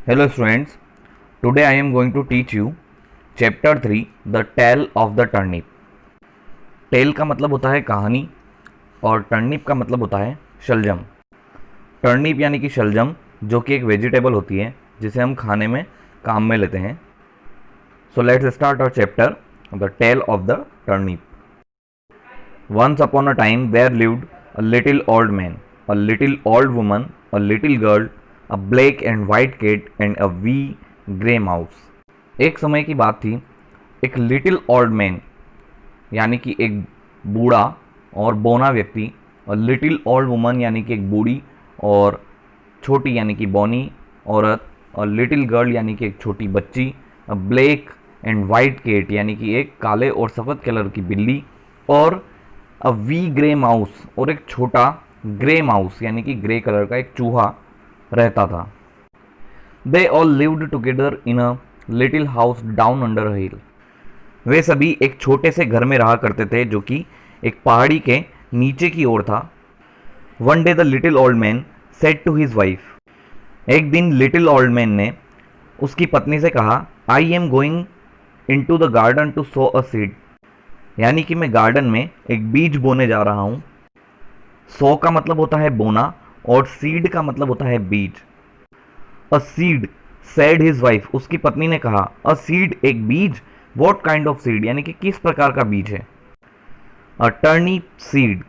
Hello students, today I am going to teach you chapter 3 The Tale of the Turnip। Tale का मतलब होता है कहानी और टर्निप का मतलब होता है शलजम। टर्निप यानी कि शलजम जो कि एक वेजिटेबल होती है जिसे हम खाने में काम में लेते हैं। So let's start our chapter the tale of the turnip. Once upon a time there lived a little old man, a little old woman, a little girl, a black and white cat and a wee grey mouse। एक समय की बात थी, एक little old man यानी कि एक बूढ़ा और बौना व्यक्ति, और लिटिल ओल्ड वुमन यानी कि एक बूढ़ी और छोटी यानी कि बौनी औरत, और लिटिल गर्ल यानी कि एक छोटी बच्ची, a black and white cat यानी कि एक काले और सफ़ेद कलर की बिल्ली, और अ वी ग्रे माउस और एक छोटा ग्रे माउस यानी कि ग्रे कलर का एक चूहा रहता था। They all lived together in a little house down under a hill. वे सभी एक छोटे से घर में रहा करते थे जो कि एक पहाड़ी के नीचे की ओर था। One day the little old man said to his wife. एक दिन लिटिल ओल्ड मैन ने उसकी पत्नी से कहा, I am going into the garden to sow a seed, यानी कि मैं गार्डन में एक बीज बोने जा रहा हूँ। सो का मतलब होता है बोना और सीड का मतलब होता है बीज। A seed said his wife, उसकी पत्नी ने कहा, अ सीड एक बीज, व्हाट काइंड ऑफ सीड यानी कि किस प्रकार का बीज है। A turnip seed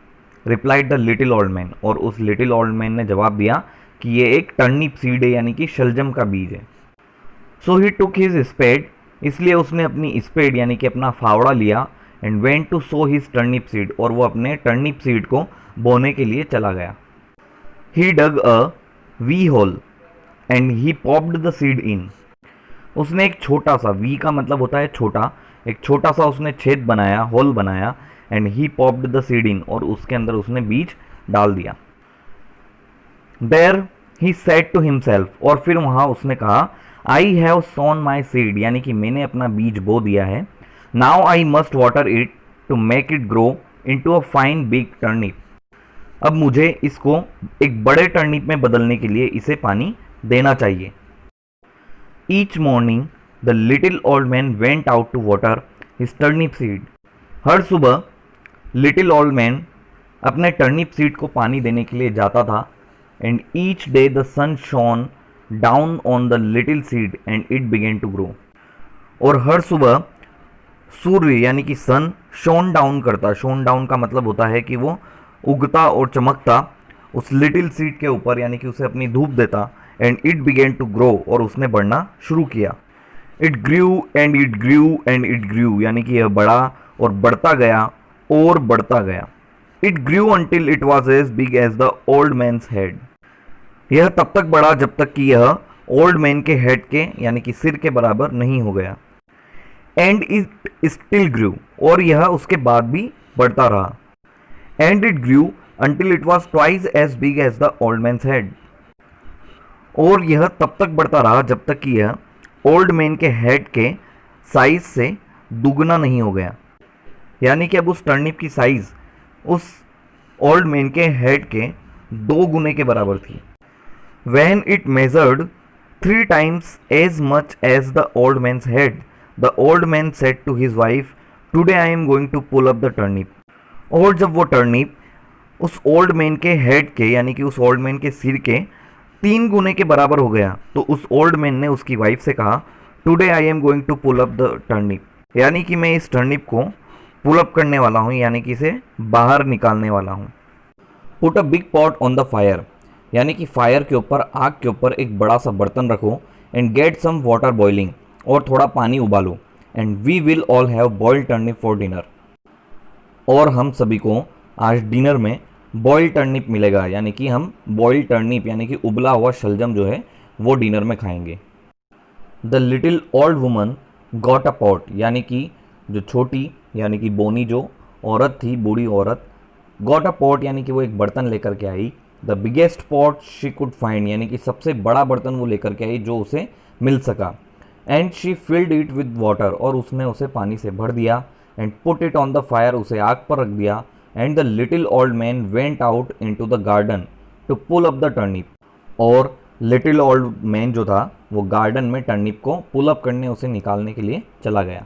replied the little old man, और उस लिटिल ओल्ड मैन ने जवाब दिया कि ये एक टर्निप सीड है यानी कि शलजम का बीज है। सो ही टुक हिज स्पेड, इसलिए उसने अपनी स्पेड यानी कि अपना फावड़ा लिया, and went to sow his turnip seed, और वो अपने टर्निप सीड को बोने के लिए चला गया। He dug a wee hole and he popped the seed in, उसने एक छोटा सा, वी का मतलब होता है छोटा, एक छोटा सा उसने छेद बनाया, होल बनाया, and he popped the seed in, और उसके अंदर उसने बीज डाल दिया। There he said to himself, और फिर वहां उसने कहा, I have Son my seed, यानी कि मैंने अपना बीज बो दिया है। Now I must water it to make it grow into a fine big turnip, अब मुझे इसको एक बड़े टर्निप में बदलने के लिए इसे पानी देना चाहिए। Each morning the little old man went out to water his turnip seed, हर सुबह लिटिल ओल्ड मैन अपने टर्निप सीड को पानी देने के लिए जाता था। And each day the sun shone down on the little seed and it began to grow, और हर सुबह सूर्य यानी कि सन शोन डाउन करता, शोन डाउन का मतलब होता है कि वो उगता और चमकता उस लिटिल सीड के ऊपर, यानी कि उसे अपनी धूप देता। And it began to grow, और उसने बढ़ना शुरू किया। It grew and it grew and it grew, यानी कि यह बढ़ा और बढ़ता गया और बढ़ता गया। It grew until it was as big as the old man's head, यह तब तक बढ़ा जब तक कि यह ओल्ड मैन के हेड के यानी कि सिर के बराबर नहीं हो गया। एंड इट स्टिल ग्रू, और यह उसके बाद भी बढ़ता रहा। And it grew until it was twice as big as the old man's head, और यह तब तक बढ़ता रहा जब तक कि यह ओल्ड मैन के हेड के साइज से दुगना नहीं हो गया, यानी कि अब उस टर्निप की साइज उस ओल्ड मैन के हेड के 2 गुने के बराबर थी। When it measured 3 times as much as the old man's head, the old man said to his wife, "Today I am going to pull up the turnip." और जब वो टर्निप उस ओल्ड मैन के हेड के यानी कि उस old man के सिर के 3 गुने के बराबर हो गया, तो उस ओल्ड मैन ने उसकी वाइफ से कहा, "Today I am going to pull up the turnip," यानी कि मैं इस टर्निप को पुल अप करने वाला हूँ, यानी कि इसे बाहर निकालने वाला हूँ। Put a big pot on the fire, यानी कि फायर के ऊपर, आग के ऊपर एक बड़ा सा बर्तन रखो। And get some water boiling, और थोड़ा पानी उबालो। And we will all have boiled turnip for dinner, और हम सभी को आज डिनर में बॉइल्ड टर्निप मिलेगा, यानी कि हम बॉइल्ड टर्निप यानी कि उबला हुआ शलजम जो है वो डिनर में खाएंगे। The little old woman got a pot, यानी कि जो छोटी यानी कि बोनी जो औरत थी, बूढ़ी औरत, गॉट अ पॉट यानी कि वो एक बर्तन लेकर के आई। The biggest pot she could find, यानी कि सबसे बड़ा बर्तन वो लेकर के आई जो उसे मिल सका। And she filled it with water, और उसने उसे पानी से भर दिया। And put it on the fire, उसे आग पर रख दिया। And the little old man went out into the garden to pull up the turnip, और लिटिल ओल्ड मैन जो था वो गार्डन में टर्निप को पुल अप करने, उसे निकालने के लिए चला गया।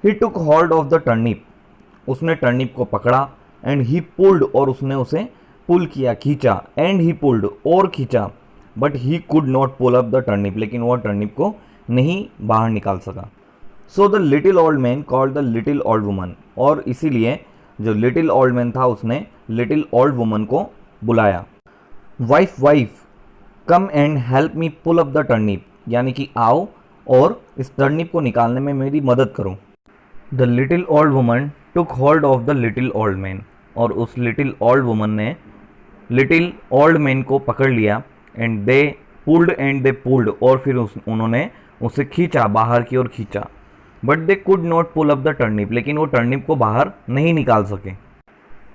ही टुक होल्ड ऑफ द टर्निप, उसने टर्निप को पकड़ा, एंड ही पुल्ड, और उसने उसे पुल किया, खींचा, एंड ही पुल्ड, और खींचा, but he could not pull up the turnip, लेकिन वह टर्निप को नहीं बाहर निकाल सका। So the little old man called the little old woman, और इसीलिए जो लिटिल ओल्ड मैन था उसने लिटिल ओल्ड वुमन को बुलाया। Wife wife come and help me pull up the turnip, यानी कि आओ और इस टर्निप को निकालने में मेरी मदद करो। The little old woman took hold of the little old man, और उस लिटिल ओल्ड वुमन ने लिटिल ओल्ड मैन को पकड़ लिया, एंड दे पुल्ड, और फिर उन्होंने उसे खींचा, बाहर की ओर खींचा, but they could not pull up the turnip, लेकिन वो टर्निप को बाहर नहीं निकाल सके।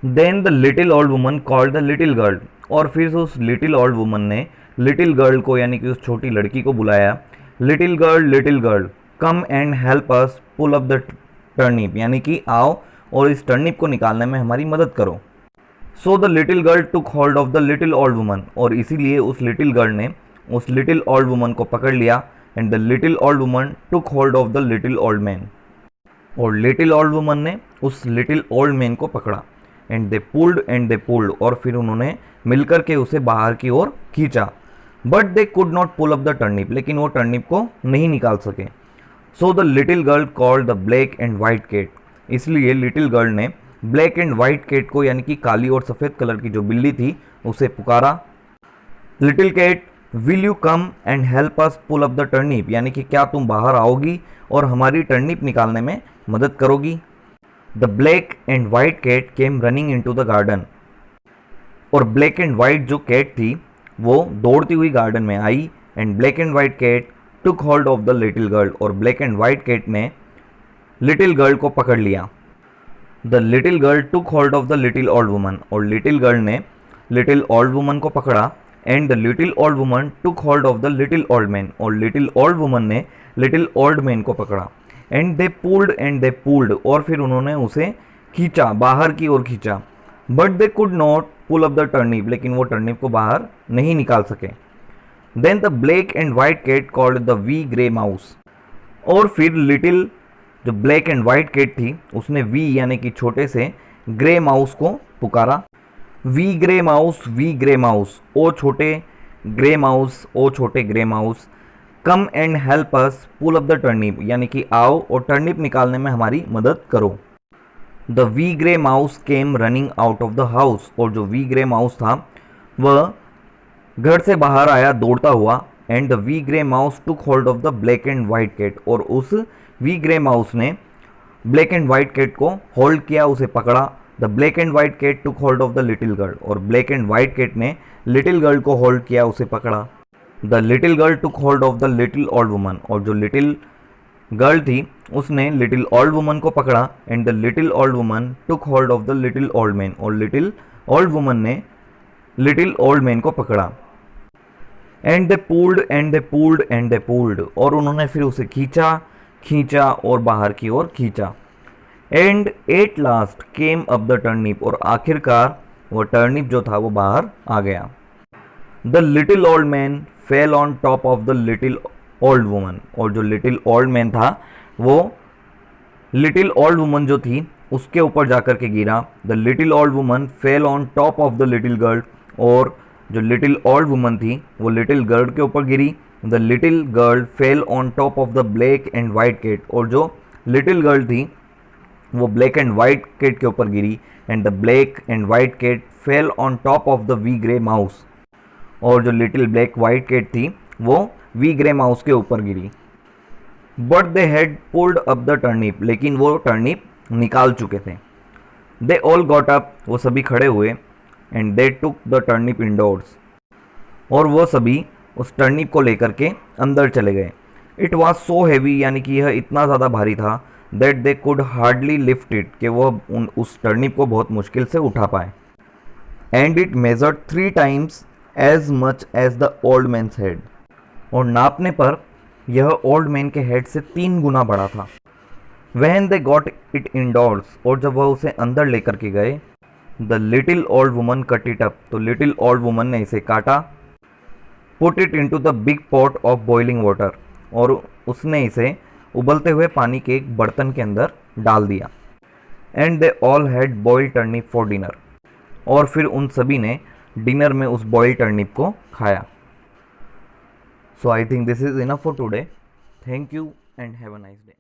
Then the little old woman called the little girl, और फिर उस लिटिल ओल्ड वुमन ने लिटिल गर्ल को, यानी कि उस छोटी लड़की को बुलाया। Little girl come and help us pull up the turnip, यानी कि आओ और इस टर्निप को निकालने में हमारी मदद करो। सो the little girl took hold of the little old woman, और इसीलिए उस लिटिल गर्ल ने उस लिटिल ओल्ड वुमन को पकड़ लिया, and the little old woman took hold of the little old man, और लिटिल ओल्ड वुमन ने उस लिटिल ओल्ड मैन को पकड़ा, एंड दे पुल्ड, और फिर उन्होंने मिलकर के उसे बाहर की ओर खींचा, but they could not pull up the turnip, लेकिन वो टर्निप को नहीं निकाल सके। So the little girl called the black and white cat, इसलिए लिटिल गर्ल ने ब्लैक एंड वाइट कैट को, यानी कि काली और सफ़ेद कलर की जो बिल्ली थी, उसे पुकारा। Little cat will you come and help us pull up the turnip, यानी कि क्या तुम बाहर आओगी और हमारी टर्निप निकालने में मदद करोगी। The black and white cat came running into the garden, और ब्लैक एंड वाइट जो कैट थी वो दौड़ती हुई गार्डन में आई, and black and white cat took hold of the little girl, और ब्लैक एंड वाइट कैट ने लिटिल गर्ल को पकड़ लिया। The little girl took hold of the little old woman, और लिटिल गर्ल ने लिटिल ओल्ड वुमन को पकड़ा, and the little old woman took hold of the little old man, और little old woman ने little old man को पकड़ा, and they pulled, और फिर उन्होंने उसे खींचा, बाहर की ओर खींचा, but they could not pull up the turnip, लेकिन वो टर्निप को बाहर नहीं निकाल सके। Then the black and white cat called the wee grey mouse, और फिर लिटिल जो ब्लैक एंड वाइट कैट थी उसने वी यानी कि छोटे से ग्रे माउस को पुकारा। वी ग्रे माउस, ओ छोटे ग्रे माउस, ओ छोटे grey mouse, come and help us pull up the turnip, यानी कि आओ और टर्निप निकालने में हमारी मदद करो। The wee grey mouse came running out of the house, और जो वी ग्रे माउस था वह घर से बाहर आया दौड़ता हुआ, and the wee grey mouse took hold of the black and white cat, और उस वी ग्रे माउस ने ब्लैक एंड वाइट कैट को होल्ड किया, उसे पकड़ा। The black and white cat took hold of the little girl, और black and white cat ने little girl को होल्ड किया, उसे पकड़ा। The little girl took hold of the little old woman, और जो लिटिल गर्ल थी उसने लिटिल ओल्ड वुमन को पकड़ा, and the little old woman took hold of the little old man, और लिटिल ओल्ड वुमन ने लिटिल ओल्ड मैन को पकड़ा। एंड दे पुल्ड, और उन्होंने फिर उसे खींचा और बाहर की ओर खींचा। And at last came up the turnip, और आखिरकार वो टर्निप जो था वो बाहर आ गया। The little old man fail on top of the little old woman, और जो लिटिल ओल्ड मैन था वो लिटिल ओल्ड वुमन जो थी उसके ऊपर जाकर के गिरा। The little old woman fail on top of the little girl, और जो लिटिल ओल्ड वुमन थी वो लिटिल गर्ल के ऊपर गिरी। The little girl fell on top of the black and white cat, और जो लिटिल गर्ल थी वो ब्लैक एंड वाइट कैट के ऊपर गिरी। And the black and white cat fell on top of the wee grey mouse, और जो little black white cat थी वो वी ग्रे माउस के ऊपर गिरी। But they had pulled up the turnip, लेकिन वो टर्निप निकाल चुके थे। दे ऑल गॉट अप, वो सभी खड़े हुए, and they took the turnip indoors, और वो सभी उस टर्निप को लेकर के अंदर चले गए। इट वॉज सो हैवी, यानी कि यह इतना ज़्यादा भारी था, that they could hardly lift it, कि वह उस टर्निप को बहुत मुश्किल से उठा पाए। And it measured 3 times as much as the old man's head, और नापने पर यह ओल्ड मैन के हेड से 3 गुना बड़ा था। When they got it indoors, और जब वह उसे अंदर लेकर के गए, the little old woman cut it up, तो लिटिल ओल्ड वुमन ने इसे काटा। Put it into the big pot of boiling water, और उसने इसे उबलते हुए पानी के एक बर्तन के अंदर डाल दिया। And they all had boiled turnip for dinner, और फिर उन सभी ने डिनर में उस बॉइल्ड टर्निप को खाया। So I think this is enough for today. Thank you and have a nice day.